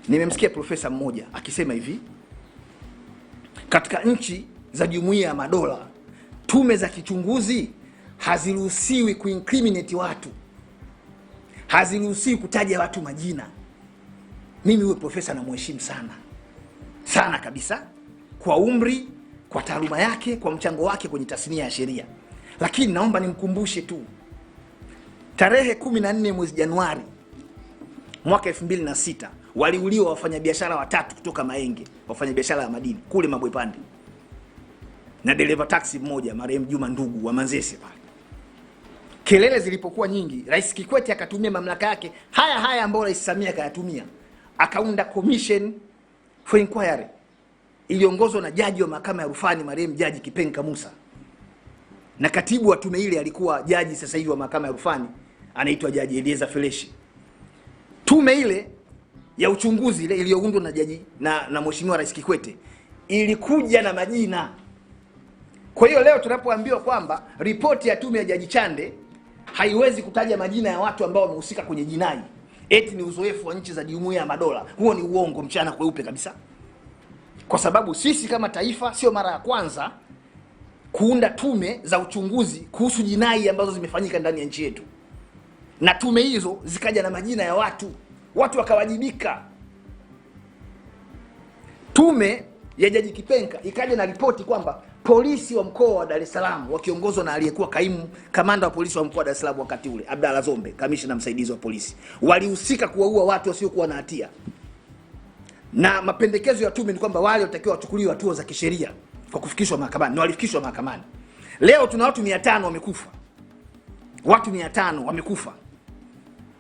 Nimemsikia profesa mmoja akisema hivi, katika nchi za Jumuiya ya Madola tume za kichunguzi haziruhusiwi kuincriminate watu, haziruhusiwi kutaja watu majina. Mimi huyo profesa namheshimu sana sana kabisa, kwa umri, kwa taaluma yake, kwa mchango wake kwenye tasnia ya sheria. Lakini naomba nimkumbushe tu, tarehe 14 mwezi Januari mwaka 2006 waliuliwa wafanyabiashara watatu kutoka Mahenge, wafanyabiashara ya madini kule Mabwepande, na dereva taxi mmoja marehemu Juma Ndugu wa Manzese pale. Kelele zilipokuwa nyingi, Rais Kikwete akatumia mamlaka yake haya ambayo Rais Samia akayatumia, akaunda commission for inquiry iliongozwa na jaji wa mahakama ya rufani marehemu Jaji Kipenka Musa, na katibu wa tume ile alikuwa jaji sasa hivi wa mahakama ya rufani anaitwa Jaji Elieza Feleshi. Tume ile ya uchunguzi ile iliyoundwa na jaji na Mheshimiwa Rais Kikwete ilikuja na majina. Kwa hiyo leo tunapoambiwa kwamba ripoti ya tume ya Jaji Chande haiwezi kutaja majina ya watu ambao wamehusika kwenye jinai, eti ni uzoefu wa nchi za Jumuiya ya Madola, huo ni uongo mchana kweupe kabisa. Kwa sababu sisi kama taifa sio mara ya kwanza kuunda tume za uchunguzi kuhusu jinai ambazo zimefanyika ndani ya nchi yetu, na tume hizo zikaja na majina ya watu wakawajibika. Tume ya Jaji Kipenka ikaja na ripoti kwamba polisi wa mkoa wa Dar es Salaam wakiongozwa na aliyekuwa kaimu kamanda wa polisi wa mkoa wa Dar es Salaam wakati ule, Abdalla Zombe, kamishna msaidizi wa polisi, walihusika kuwaua watu wasiokuwa na hatia. Na mapendekezo ya tume ni kwamba wale watakiwa wachukuliwe hatua za kisheria kwa kufikishwa mahakamani, na walifikishwa mahakamani. Leo tuna watu 500 wamekufa. Watu 500 wamekufa.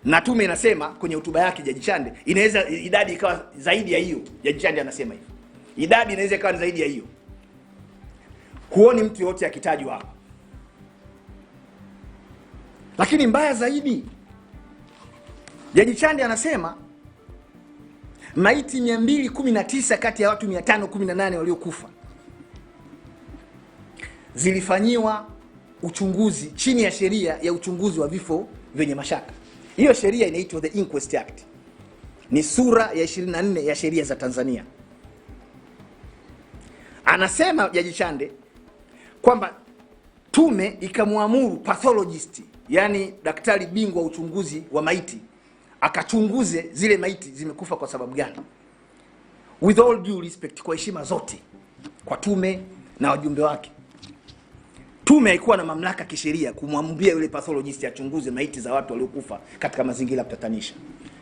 Na tume inasema kwenye hotuba yake Jaji Chande inaweza idadi ikawa zaidi ya hiyo. Jaji Chande anasema hivi, idadi inaweza ikawa zaidi ya hiyo. Huoni mtu yote akitajwa hapa. Lakini mbaya zaidi, Jaji Chande anasema maiti 219 kati ya watu 518 waliokufa zilifanyiwa uchunguzi chini ya sheria ya uchunguzi wa vifo vyenye mashaka. Hiyo sheria inaitwa The Inquest Act. Ni sura ya 24 ya sheria za Tanzania. Anasema Jaji Chande kwamba tume ikamwamuru pathologist, yani daktari bingwa uchunguzi wa maiti, akachunguze zile maiti zimekufa kwa sababu gani. With all due respect, kwa heshima zote kwa tume na wajumbe wake, tume haikuwa na mamlaka kisheria kumwambia yule pathologist achunguze maiti za watu waliokufa katika mazingira kutatanisha.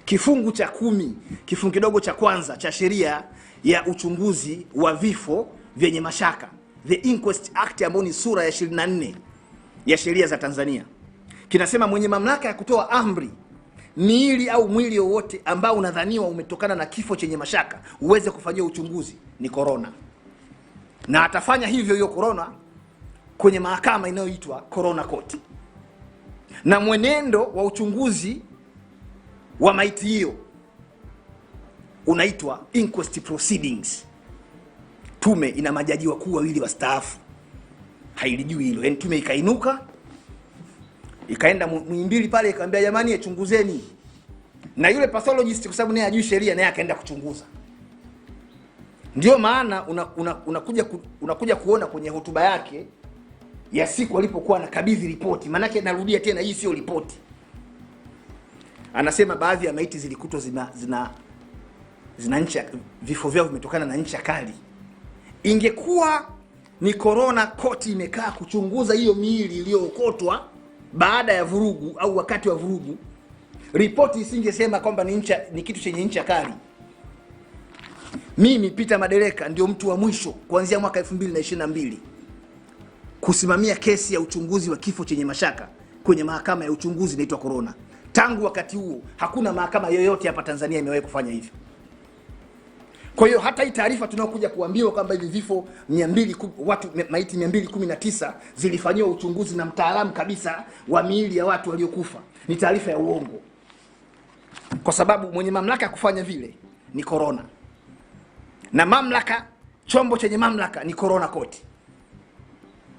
Kifungu cha 10 kifungu kidogo cha kwanza cha sheria ya uchunguzi wa vifo vyenye mashaka, The Inquest Act, ambayo ni sura ya 24 ya sheria za Tanzania, kinasema mwenye mamlaka ya kutoa amri miili au mwili wowote ambao unadhaniwa umetokana na kifo chenye mashaka uweze kufanyiwa uchunguzi ni Corona, na atafanya hivyo hiyo Corona kwenye mahakama inayoitwa Corona Court. Na mwenendo wa uchunguzi wa maiti hiyo unaitwa inquest proceedings. Tume ina majaji wakuu wawili wastaafu, hailijui hilo. Yani tume ikainuka ikaenda Muhimbili pale ikaambia jamani achunguzeni, na yule pathologist kwa sababu naye hajui sheria naye akaenda kuchunguza. Ndio maana unakuja kuona kwenye hotuba yake ya siku alipokuwa anakabidhi ripoti, maana yake narudia tena, hii sio ripoti. Anasema baadhi ya maiti zilikutwa zina ncha, vifo vyao vimetokana na ncha kali. Ingekuwa ni Corona Court imekaa kuchunguza hiyo miili iliyookotwa baada ya vurugu au wakati wa vurugu, ripoti isingesema kwamba ni kitu chenye ncha kali. Mimi Peter Madereka ndio mtu wa mwisho kuanzia mwaka 2022 kusimamia kesi ya uchunguzi wa kifo chenye mashaka kwenye mahakama ya uchunguzi inaitwa Corona. Tangu wakati huo hakuna mahakama yoyote hapa Tanzania imewahi kufanya hivyo. Kwa hiyo hata hii taarifa tunayokuja kuambiwa kwamba hivi vifo 200 watu maiti 219 zilifanywa uchunguzi na mtaalamu kabisa wa miili ya watu waliokufa ni taarifa ya uongo. Kwa sababu mwenye mamlaka ya kufanya vile ni Corona. Na mamlaka, chombo chenye mamlaka ni Corona Court.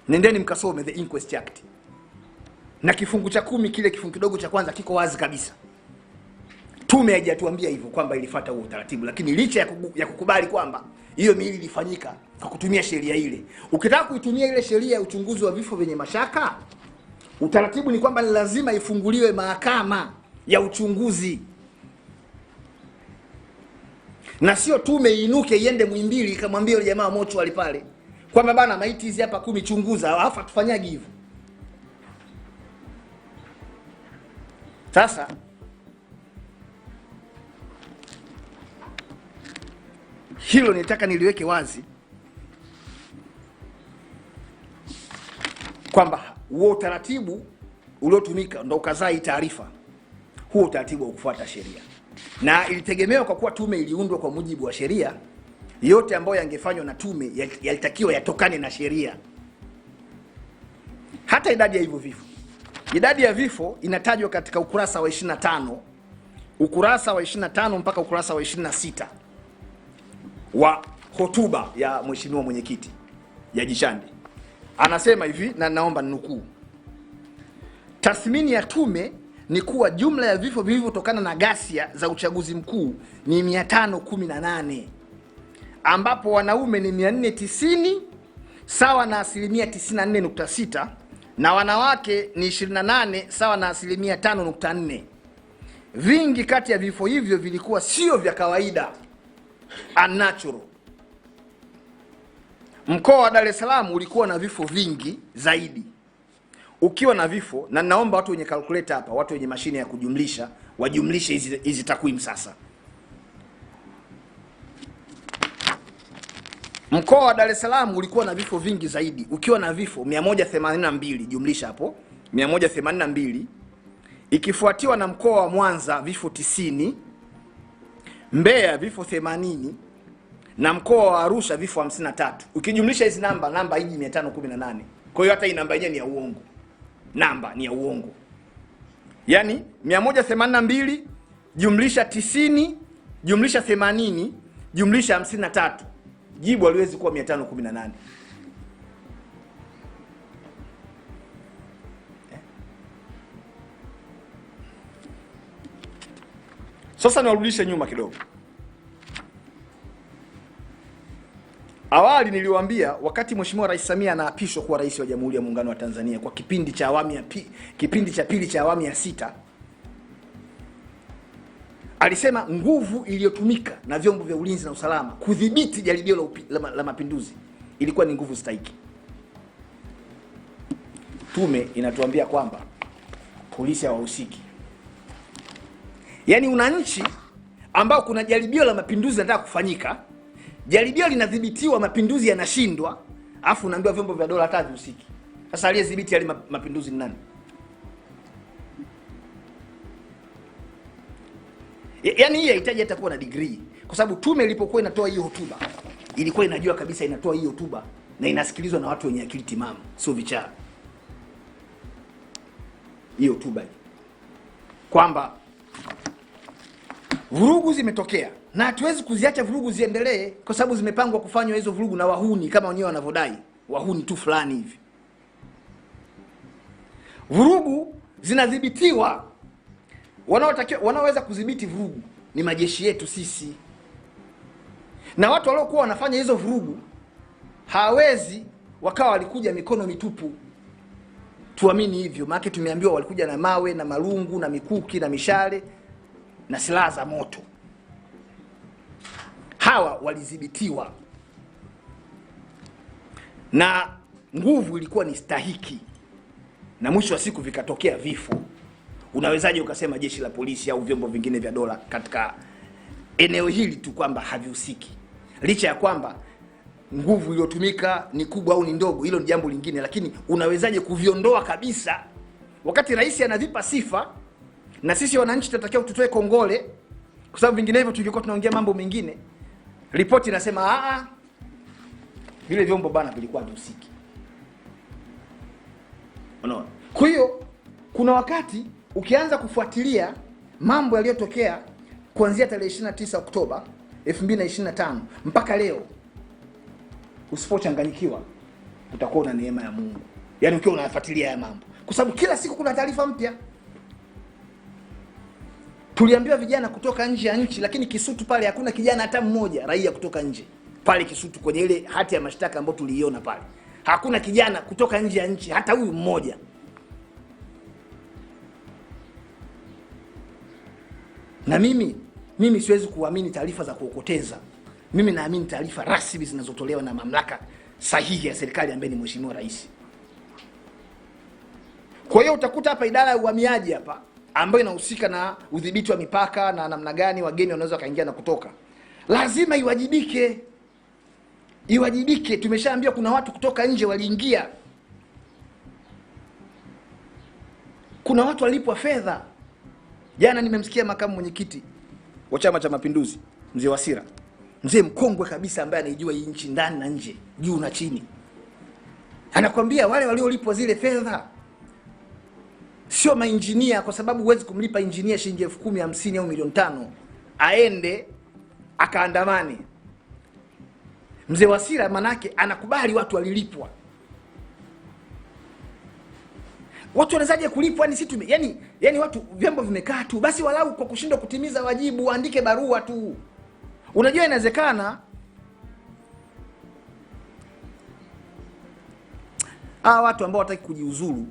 Nendeni mkasome The Inquest Act. Na kifungu cha 10 kile kifungu kidogo cha kwanza kiko wazi kabisa. Tume haijatuambia hivyo kwamba ilifuata huo utaratibu, lakini licha ya kukubali kwamba hiyo miili ilifanyika kwa kutumia sheria ile, ukitaka kuitumia ile sheria ya uchunguzi wa vifo vyenye mashaka, utaratibu ni kwamba lazima ifunguliwe mahakama ya uchunguzi, na sio tume iinuke iende Muhimbili ikamwambia yule jamaa mochwali pale kwamba bana, maiti hizi hapa 10 chunguza, alafu tufanyagi hivyo. Sasa hilo nitaka niliweke wazi kwamba huo utaratibu uliotumika ndio ukazaa hii taarifa. Huo utaratibu wa kufuata sheria, na ilitegemewa kwa kuwa tume iliundwa kwa mujibu wa sheria, yote ambayo yangefanywa na tume yalitakiwa yatokane na sheria. Hata idadi ya hivyo vifo, idadi ya vifo inatajwa katika ukurasa wa 25 mpaka ukurasa wa 26 wa hotuba ya mheshimiwa mwenyekiti Jaji Chande. Anasema hivi, na naomba ninukuu: tathmini ya tume ni kuwa jumla ya vifo vilivyotokana na ghasia za uchaguzi mkuu ni 518, ambapo wanaume ni 490 sawa na 94.6 na wanawake ni 28 sawa na 5.4. Vingi kati ya vifo hivyo vilikuwa sio vya kawaida, unnatural. Mkoa wa Dar es Salaam ulikuwa na vifo vingi zaidi, ukiwa na vifo, na naomba watu wenye calculator hapa, watu wenye mashine ya kujumlisha wajumlishe hizi takwimu sasa. Mkoa wa Dar es Salaam ulikuwa na vifo vingi zaidi, ukiwa na vifo 182, jumlisha hapo 182, ikifuatiwa na mkoa wa Mwanza vifo 90, Mbeya vifo 80 na mkoa wa Arusha vifo 53. Ukijumlisha hizi namba hiji 518. Kwa hiyo hata hii namba yenyewe ni ya uongo. Namba ni ya uongo. Yaani 182 jumlisha 90 jumlisha 80 jumlisha 53. Jibu haliwezi kuwa 518. Sasa niwarudishe nyuma kidogo. Awali niliwaambia wakati Mheshimiwa Rais Samia anaapishwa kuwa rais wa Jamhuri ya Muungano wa Tanzania kwa kipindi cha pili cha awamu ya 6, alisema nguvu iliyotumika na vyombo vya ulinzi na usalama kudhibiti jaribio la mapinduzi ilikuwa ni nguvu stahiki. Tume inatuambia kwamba polisi hawahusiki. Yaani una nchi ambao kuna jaribio la mapinduzi linataka kufanyika, jaribio linadhibitiwa, mapinduzi yanashindwa, afu unaambiwa vyombo vya dola hata vihusiki. Sasa aliyedhibiti yale mapinduzi ni nani? Yaani hii haitaji hata kuwa na degree, kwa sababu tume ilipokuwa inatoa hiyo hotuba ilikuwa inajua kabisa inatoa hiyo hotuba na inasikilizwa na watu wenye akili timamu, sio vichaa. Hiyo hotuba kwamba vurugu zimetokea na hatuwezi kuziacha vurugu ziendelee kwa sababu zimepangwa kufanywa hizo vurugu na wahuni kama wenyewe wanavodai, wahuni tu fulani hivi. Vurugu zinadhibitiwa. Wanaoweza kudhibiti vurugu ni majeshi yetu sisi. Na watu waliokuwa wanafanya hizo vurugu hawezi wakawa walikuja mikono mitupu. Tuamini hivyo, maana tumeambiwa walikuja na mawe na marungu na mikuki na mishale na silaha za moto. Hawa walidhibitiwa na nguvu ilikuwa ni stahiki, na mwisho wa siku vikatokea vifo. Unawezaje ukasema jeshi la polisi au vyombo vingine vya dola katika eneo hili tu kwamba havihusiki, licha ya kwamba nguvu iliyotumika ni kubwa au ni ndogo? Hilo ni jambo lingine, lakini unawezaje kuviondoa kabisa wakati rais anavipa sifa na sisi wananchi tunatakiwa tutoe kongole, kwa sababu vinginevyo tungekuwa tunaongea mambo mengine. Ripoti inasema vile vyombo bana vilikuwa vihusiki. Unaona? Kwa hiyo kuna wakati ukianza kufuatilia mambo yaliyotokea kuanzia tarehe 29 Oktoba 2025 mpaka leo, usipochanganyikiwa utakuwa na neema ya Mungu. Yaani ukiwa unafuatilia haya mambo, kwa sababu kila siku kuna taarifa mpya. Tuliambiwa vijana kutoka nje ya nchi, lakini Kisutu pale hakuna kijana hata mmoja raia kutoka nje. Pale Kisutu kwenye ile hati ya mashtaka ambayo tuliiona pale, hakuna kijana kutoka nje ya nchi hata huyu mmoja. Na mimi siwezi kuamini taarifa za kuokoteza. Mimi naamini taarifa rasmi zinazotolewa na mamlaka sahihi ya serikali ambaye ni Mheshimiwa Rais. Kwa hiyo utakuta hapa idara ya uhamiaji hapa ambayo inahusika na udhibiti wa mipaka na namna gani wageni wanaweza kaingia na kutoka, lazima iwajibike. Tumeshaambia kuna watu kutoka nje waliingia, kuna watu walipwa fedha. Jana nimemsikia makamu mwenyekiti wa Chama cha Mapinduzi, Mzee Wasira, mzee mkongwe kabisa ambaye anaijua hii nchi ndani na nje, juu na chini, anakuambia wale waliolipwa zile fedha sio mainjinia, kwa sababu huwezi kumlipa injinia shilingi 10,000, 50 au milioni 5 aende akaandamane. Mzee Wasira manake anakubali watu walilipwa. Watu wanazaje kulipwa? Ni situ yani watu vyombo vimekaa tu basi, walau kwa kushindwa kutimiza wajibu waandike barua tu. Unajua inawezekana watu ambao wataki kujiuzuru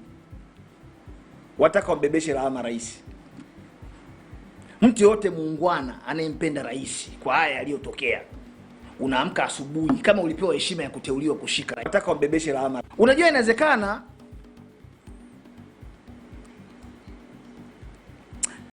wataka wabebeshe lawama rais. Mtu yote muungwana anayempenda rais kwa haya yaliyotokea, unaamka asubuhi kama ulipewa heshima ya kuteuliwa kushika, wataka wabebeshe lawama. Unajua inawezekana